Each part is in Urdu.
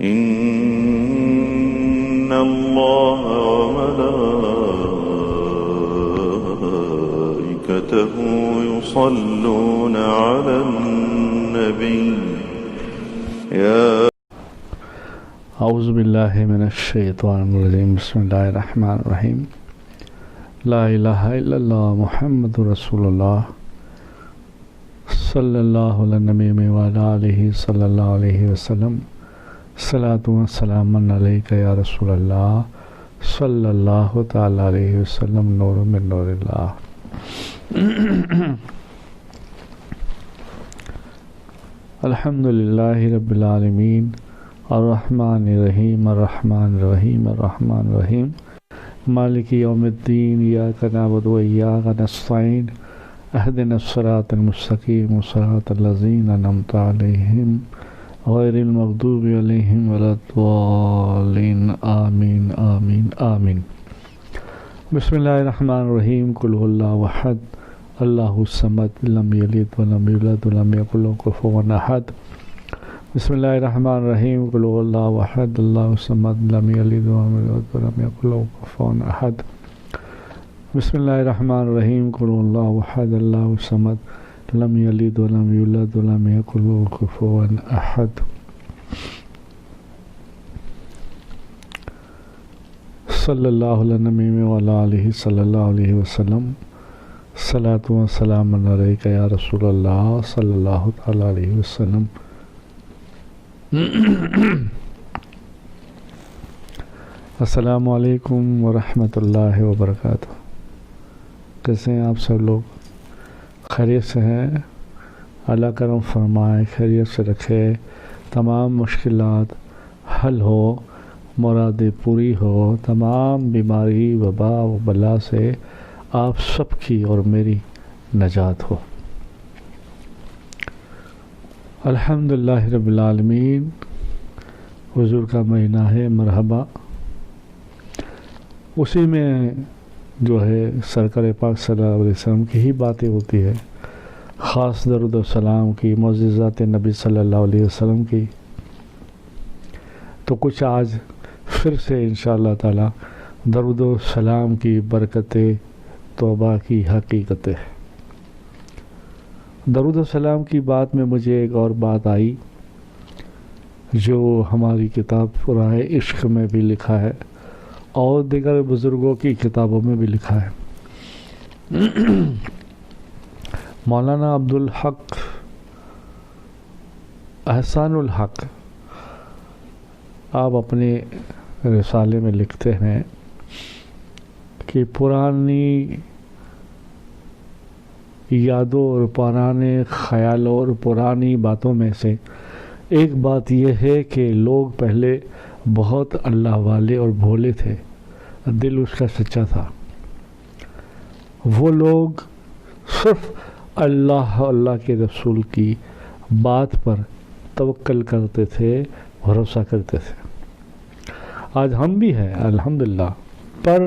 إن الله وملائكته يصلون على النبي يا اعوذ باللہ من الشیطان الرجیم بسم اللہ الرحمن الرحیم لا الہ الا اللہ محمد رسول اللہ صلی اللہ علیہ نبی وعلی آلہ صلی اللہ علیہ وسلم صلاۃ و سلام علیک یا رسول اللہ صلی اللہ تعالی علیہ وسلم نور من نور اللہ۔ الحمدللہ رب العالمین الرحمن الرحیم الرحمن الرحیم الرحمن الرحیم مالک یوم الدین ایاک نعبد و ایاک نستعین اہدنا الصراط المستقیم صراط الذین انعمت علیہم غیر المغضوب علیہم ولا الضالین آمین آمین آمین۔ بسم اللہ الرحمن الرحیم قل هو اللہ احد اللہ الصمد لم یلد ولم یولد ولم یکن له کفوا احد۔ بسم اللہ الرحمن الرحیم قل هو اللہ احد اللہ الصمد لم یلد ولم یولد ولم یکن له کفوا احد۔ بسم اللہ الرحمن الرحیم قل هو اللہ احد اللہ الصمد لم یلد ولم یولد ولم یکن له کفوا احد۔ صلی اللہ علیہ نبی وعلی آلہ صلی اللہ علیہ وسلم صلاۃ و سلام علیک یا رسول اللہ صلی اللہ تعالی علیہ وسلم۔ السلام علیکم ورحمۃ اللہ وبرکاتہ۔ کیسے ہیں آپ سب لوگ؟ خیریت سے ہیں؟ اللہ کرم فرمائے، خیریت سے رکھے، تمام مشکلات حل ہو، مرادیں پوری ہو، تمام بیماری وبا و بلا سے آپ سب کی اور میری نجات ہو۔ الحمدللہ رب العالمین۔ حضور کا مہینہ ہے مرحبا، اسی میں جو ہے سرکار پاک صلی اللہ علیہ وسلم کی ہی باتیں ہوتی ہے، خاص درود و سلام کی، معجزات نبی صلی اللہ علیہ وسلم کی۔ تو کچھ آج پھر سے انشاءاللہ تعالی درود و سلام کی برکتیں، توبہ کی حقیقتیں۔ درود و سلام کی بات میں مجھے ایک اور بات آئی جو ہماری کتاب راہ عشق میں بھی لکھا ہے اور دیگر بزرگوں کی کتابوں میں بھی لکھا ہے۔ مولانا عبدالحق احسان الحق آپ اپنے رسالے میں لکھتے ہیں کہ پرانی یادوں اور پرانے خیالوں اور پرانی باتوں میں سے ایک بات یہ ہے کہ لوگ پہلے بہت اللہ والے اور بھولے تھے، دل اس کا سچا تھا، وہ لوگ صرف اللہ کے رسول کی بات پر توکل کرتے تھے، بھروسہ کرتے تھے۔ آج ہم بھی ہیں الحمدللہ، پر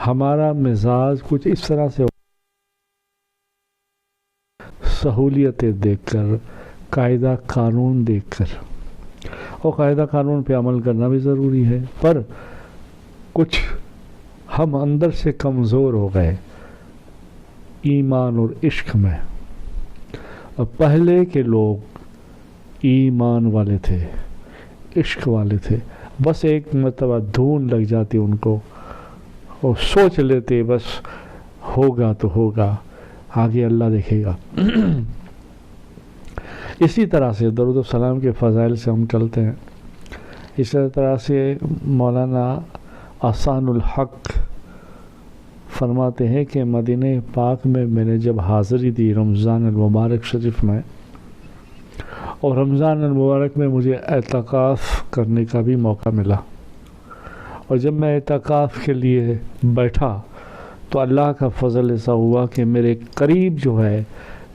ہمارا مزاج کچھ اس طرح سے سہولیتیں دیکھ کر، قاعدہ قانون دیکھ کر، اور قاعدہ قانون پہ عمل کرنا بھی ضروری ہے، پر کچھ ہم اندر سے کمزور ہو گئے ایمان اور عشق میں۔ اور پہلے کے لوگ ایمان والے تھے، عشق والے تھے، بس ایک مرتبہ دھون لگ جاتی ان کو اور سوچ لیتے بس ہوگا تو ہوگا، آگے اللہ دیکھے گا۔ اسی طرح سے درود و سلام کے فضائل سے ہم چلتے ہیں۔ اسی طرح سے مولانا احسان الحق فرماتے ہیں کہ مدینہ پاک میں میں نے جب حاضری دی رمضان المبارک شریف میں، اور رمضان المبارک میں مجھے اعتکاف کرنے کا بھی موقع ملا، اور جب میں اعتکاف کے لیے بیٹھا تو اللہ کا فضل ایسا ہوا کہ میرے قریب جو ہے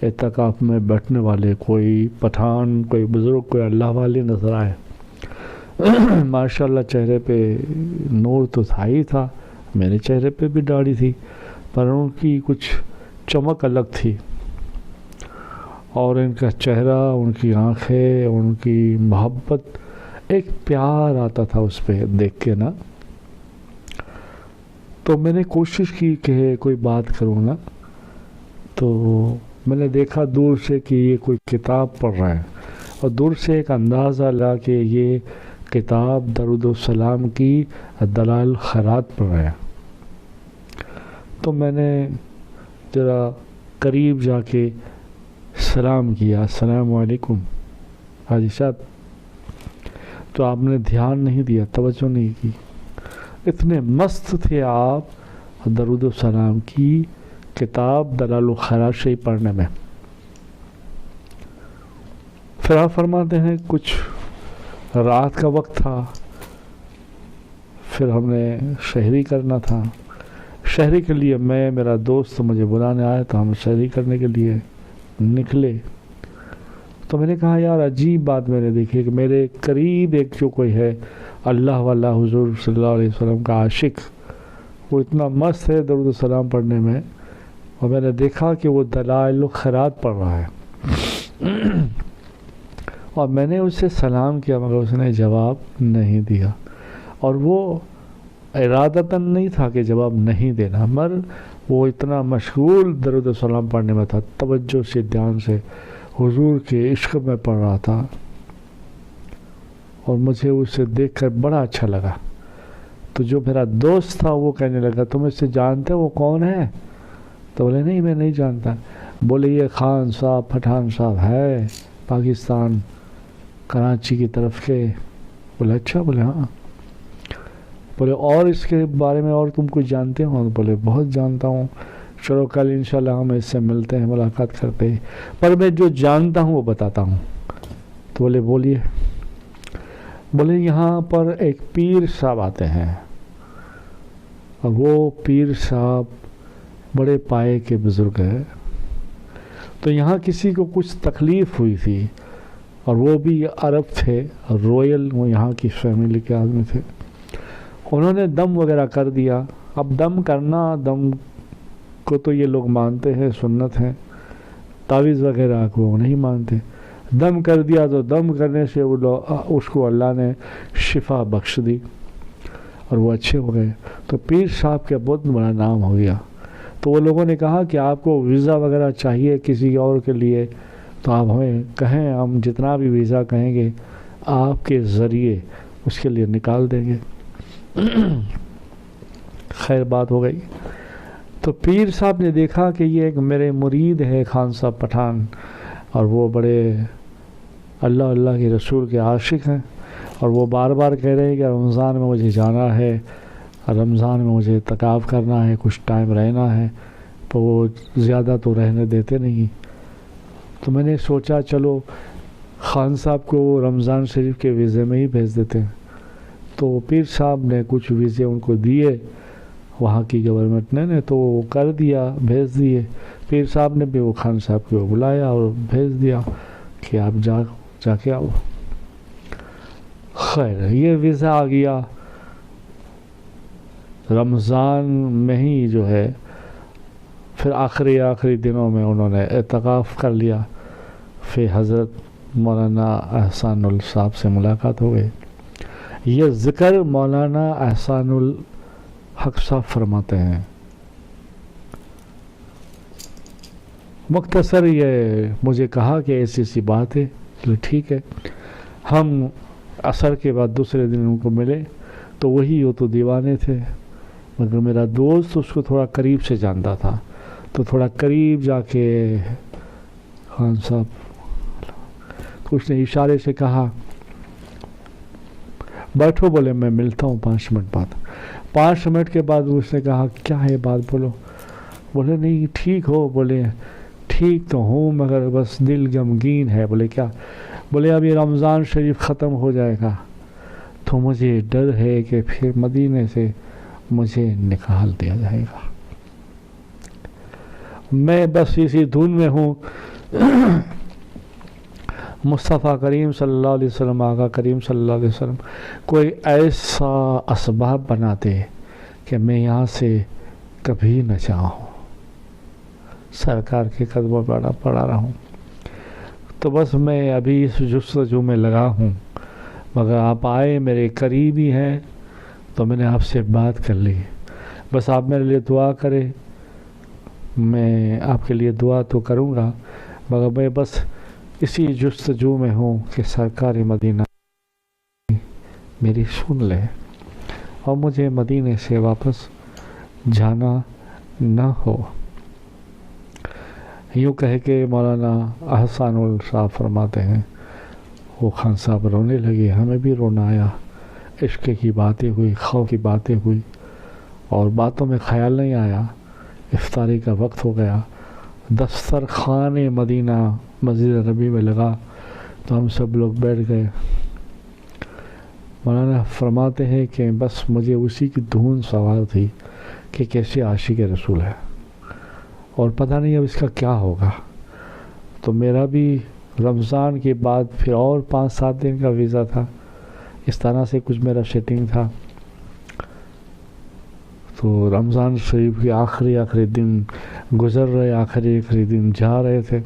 اعتکاف میں بیٹھنے والے کوئی پٹھان، کوئی بزرگ، کوئی اللہ والے نظر آئے۔ ماشاءاللہ چہرے پہ نور تو تھا ہی تھا، میرے چہرے پہ بھی داڑھی تھی، پر ان کی کچھ چمک الگ تھی، اور ان کا چہرہ، ان کی آنکھیں، ان کی محبت ایک پیار آتا تھا اس پہ دیکھ کے نا. تو میں نے کوشش کی کہ کوئی بات کروں نا. تو میں نے دیکھا دور سے کہ یہ کوئی کتاب پڑھ رہا ہے، اور دور سے ایک اندازہ لگا کہ یہ کتاب درود السلام کی دلائل خیرات پڑھ رہا ہے. تو میں نے ذرا قریب جا کے سلام کیا، السلام علیکم حاجی صاحب. تو آپ نے دھیان نہیں دیا، توجہ نہیں کی، اتنے مست تھے آپ درود السلام کی کتاب دلائل الخیرات شریف پڑھنے میں. پھر آپ فرماتے ہیں کچھ رات کا وقت تھا، پھر ہم نے شہری کرنا تھا. شہری کے لیے میں، میرا دوست مجھے بلانے آیا تھا، ہم شہری کرنے کے لیے نکلے. تو میں نے کہا یار عجیب بات میں نے دیکھی کہ میرے قریب ایک جو کوئی ہے اللہ والا حضور صلی اللہ علیہ وسلم کا عاشق، وہ اتنا مست ہے درود السلام پڑھنے میں، اور میں نے دیکھا کہ وہ دلائل خیرات پڑھ رہا ہے. اور میں نے اس سے سلام کیا مگر اس نے جواب نہیں دیا. اور وہ ارادتاً نہیں تھا کہ جواب نہیں دینا، مگر وہ اتنا مشغول درود السلام پڑھنے میں تھا، توجہ سے دھیان سے حضور کے عشق میں پڑھ رہا تھا. اور مجھے اسے دیکھ کر بڑا اچھا لگا. تو جو میرا دوست تھا وہ کہنے لگا تم اس سے جانتے وہ کون ہے؟ تو بولے نہیں میں نہیں جانتا. بولے یہ خان صاحب پٹھان صاحب ہے پاکستان کراچی کی طرف کے. بولے اچھا. بولے ہاں. بولے اور اس کے بارے میں اور تم کچھ جانتے ہو؟ بولے بہت جانتا ہوں. چلو کل انشاءاللہ ہم اس سے ملتے ہیں، ملاقات کرتے ہیں، پر میں جو جانتا ہوں وہ بتاتا ہوں. تو بولے بولیے. بولے یہاں پر ایک پیر صاحب آتے ہیں، اور وہ پیر صاحب بڑے پائے کے بزرگ ہیں. تو یہاں کسی کو کچھ تکلیف ہوئی تھی، اور وہ بھی عرب تھے، رویل وہ یہاں کی فیملی کے آدمی تھے. انہوں نے دم وغیرہ کر دیا. اب دم کرنا، دم کو تو یہ لوگ مانتے ہیں، سنت ہے، تعویذ وغیرہ کو نہیں مانتے. دم کر دیا تو دم کرنے سے اس کو اللہ نے شفا بخش دی اور وہ اچھے ہو گئے. تو پیر صاحب کا بہت بڑا نام ہو گیا. تو وہ لوگوں نے کہا کہ آپ کو ویزا وغیرہ چاہیے کسی اور کے لیے تو آپ ہمیں کہیں، ہم جتنا بھی ویزا کہیں گے آپ کے ذریعے اس کے لیے نکال دیں گے. خیر بات ہو گئی. تو پیر صاحب نے دیکھا کہ یہ ایک میرے مرید ہے خان صاحب پٹھان، اور وہ بڑے اللہ کے رسول کے عاشق ہیں، اور وہ بار بار کہہ رہے ہیں کہ رمضان میں مجھے جانا ہے، رمضان میں مجھے اعتکاف کرنا ہے، کچھ ٹائم رہنا ہے. تو وہ زیادہ تو رہنے دیتے نہیں. تو میں نے سوچا چلو خان صاحب کو رمضان شریف کے ویزے میں ہی بھیج دیتے ہیں. تو پیر صاحب نے کچھ ویزے ان کو دیے وہاں کی گورنمنٹ نے تو وہ کر دیا، بھیج دیے. پیر صاحب نے بھی وہ خان صاحب کو بلایا اور بھیج دیا کہ آپ جا کے آؤ. خیر یہ ویزا آ گیا. رمضان میں ہی جو ہے پھر آخری دنوں میں انہوں نے اعتکاف کر لیا. پھر حضرت مولانا احسان صاحب سے ملاقات ہو گئی. یہ ذکر مولانا احسان الحق صاحب فرماتے ہیں. مختصر یہ مجھے کہا کہ ایسی سی بات ہے. ٹھیک ہے. ہم عصر کے بعد دوسرے دن ان کو ملے تو وہی وہ تو دیوانے تھے، مگر میرا دوست اس کو تھوڑا قریب سے جانتا تھا. تو تھوڑا قریب جا کے خان صاحب اس نے اشارے سے کہا بیٹھو. بولے میں ملتا ہوں 5 منٹ بعد. 5 منٹ کے بعد اس نے کہا کیا ہے بات بولو. بولے نہیں ٹھیک ہو؟ بولے ٹھیک تو ہوں مگر بس دل غمگین ہے. بولے کیا؟ بولے ابھی رمضان شریف ختم ہو جائے گا تو مجھے ڈر ہے کہ پھر مدینے سے مجھے نکال دیا جائے گا. میں بس اسی دھن میں ہوں. مصطفیٰ کریم صلی اللہ علیہ وسلم، آقا کریم صلی اللہ علیہ وسلم کوئی ایسا اسباب بناتے کہ میں یہاں سے کبھی نہ جاؤں، سرکار کے قدموں پڑا رہا ہوں. تو بس میں ابھی اس جستجو میں لگا ہوں. مگر آپ آئے، میرے قریبی ہیں، تو میں نے آپ سے بات کر لی. بس آپ میرے لیے دعا کریں. میں آپ کے لیے دعا تو کروں گا، مگر میں بس اسی جستجو میں ہوں کہ سرکار مدینہ میری سن لے اور مجھے مدینے سے واپس جانا نہ ہو. یوں کہہ کے مولانا احسان صاحب فرماتے ہیں وہ خان صاحب رونے لگے. ہمیں بھی رونا آیا. عشق کی باتیں ہوئی، خوف کی باتیں ہوئی، اور باتوں میں خیال نہیں آیا. افطاری کا وقت ہو گیا. دسترخوان مدینہ مسجد نبی میں لگا تو ہم سب لوگ بیٹھ گئے. مولانا فرماتے ہیں کہ بس مجھے اسی کی دھن سوار تھی کہ کیسے عاشق رسول ہے، اور پتہ نہیں اب اس کا کیا ہوگا. تو میرا بھی رمضان کے بعد پھر اور 5-7 دن کا ویزا تھا. اس طرح سے کچھ میرا سیٹنگ تھا. تو رمضان شریف کے آخری دن گزر رہے، آخری دن جا رہے تھے،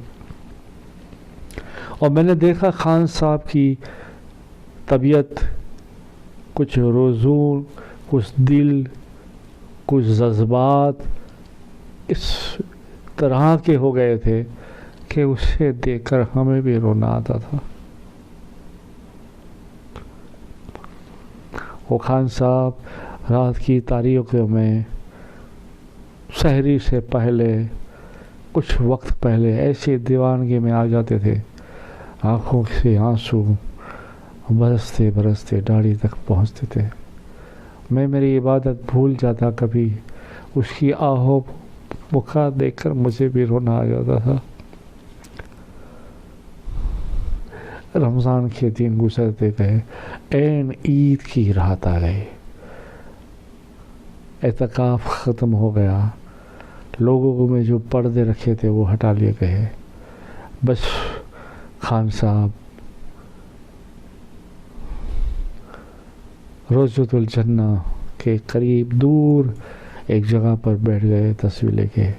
اور میں نے دیکھا خان صاحب کی طبیعت کچھ روزوں، کچھ دل، کچھ جذبات اس طرح کے ہو گئے تھے کہ اسے دیکھ کر ہمیں بھی رونا آتا تھا. وہ خان صاحب رات کی تاریکیوں میں سحری سے پہلے کچھ وقت پہلے ایسے دیوانگی میں آ جاتے تھے، آنکھوں سے آنسو برستے برستے داڑھی تک پہنچتے تھے. میں میری عبادت بھول جاتا کبھی، اس کی آہو بکا دیکھ کر مجھے بھی رونا آ جاتا تھا. رمضان کے دن گزرتے گئے، عین عید کی رات آ گئی. اعتکاف ختم ہو گیا. لوگوں کو میں جو پردے رکھے تھے وہ ہٹا لیے گئے. بس خان صاحب روضۃ الجنہ کے قریب دور ایک جگہ پر بیٹھ گئے تصویر لے کے.